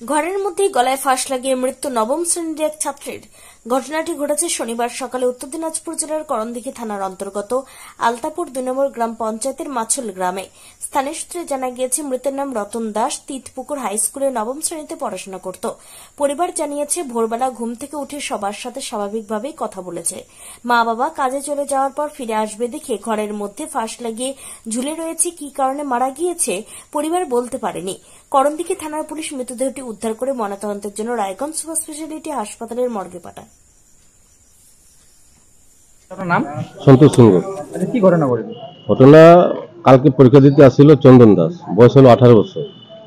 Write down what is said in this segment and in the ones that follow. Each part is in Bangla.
ঘরের মধ্যেই গলায় ফাঁস লাগিয়ে মৃত্যু নবম শ্রেণীর এক ছাত্রের। ঘটনাটি ঘটেছে শনিবার সকালে উত্তর দিনাজপুর জেলার করণদিঘি থানার অন্তর্গত আলতাপুর ২ নম্বর গ্রাম পঞ্চায়েতের মাছুল গ্রামে। স্থানীয় সূত্রে জানা গিয়েছে, মৃতের নাম রতন দাস, তিতপুকুর হাই স্কুলে নবম শ্রেণীতে পড়াশোনা করত। পরিবার জানিয়েছে, ভোরবেলা ঘুম থেকে উঠে সবার সাথে স্বাভাবিকভাবেই কথা বলেছে। মা বাবা কাজে চলে যাওয়ার পর ফিরে আসবে দেখে ঘরের মধ্যে ফাঁস লাগিয়ে ঝুলে রয়েছে। কি কারণে মারা গিয়েছে পরিবার বলতে পারেনি। করণদিঘি থানার পুলিশ মৃতদেহটি উদ্ধার করে ময়নাতদন্তের জন্য রায়গঞ্জ সুপার স্পেশালিটি হাসপাতালের মর্গে পাঠায়। নাম সন্তোষ সিংহ। আচ্ছা, কি ঘটনা ঘটেছে? ঘটনা, কালকে পরীক্ষা দিতে আসছিল চন্দন দাস, বয়স হলো 18 বছর,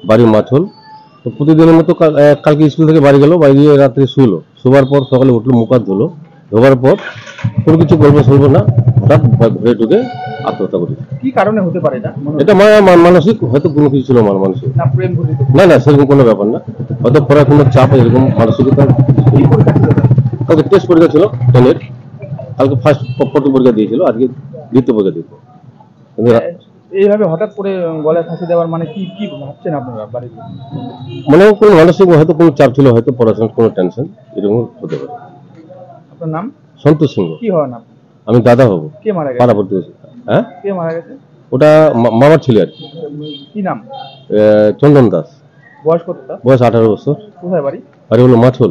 বাড়ি মাছল। তো প্রতিদিনের মতো কালকে স্কুল থেকে বাড়ি গেল, বাড়ি গিয়ে রাত্রে শুইলো। শোবার পর সকালে উঠলো, মুখ হাত ধুলো, ধোবার পর কোনো কিছু বলবো শুনবো না, হঠাৎ ঘরে ঢুকে আত্মহত্যা করেছে। কি কারণে হতে পারে এটা মানসিক, হয়তো কোনো কিছু ছিল মানসিক, না প্রেম ঘটিত? না সেরকম কোনো ব্যাপার না, হয়তো পড়াশোনার চাপ, এরকম মানসিকতা। কি পরীক্ষা ছিল? কালকে টেস্ট পরীক্ষা ছিল 10-এর, কালকে ফার্স্ট প্রথম পরীক্ষা দিয়েছিল, আজকে দ্বিতীয় পরীক্ষা দিয়েছিল। এইভাবে হঠাৎ করে গলায় ফাঁসি দেওয়ার মানে কি কি ভাবছেন আপনারা বাড়িতে? মনে হয় কোনো মানসিক, হয়তো কোনো চাপ ছিল, হয়তো পড়াশোনার কোনো টেনশন, এরকম হতে পারে। আপনার নাম? সন্তোষ সিংহ। কি হয় না? আমি দাদা হব। কে মারা গেছে? পাড়া প্রতিবেশী। হ্যাঁ, কে মারা গেছে? ওটা মামার ছিল আর কি। কি নাম? চন্দন দাস। বয়স কতটা? বয়স 18 বছর। কোথায় বাড়ি? বাড়ি হলো মাছল।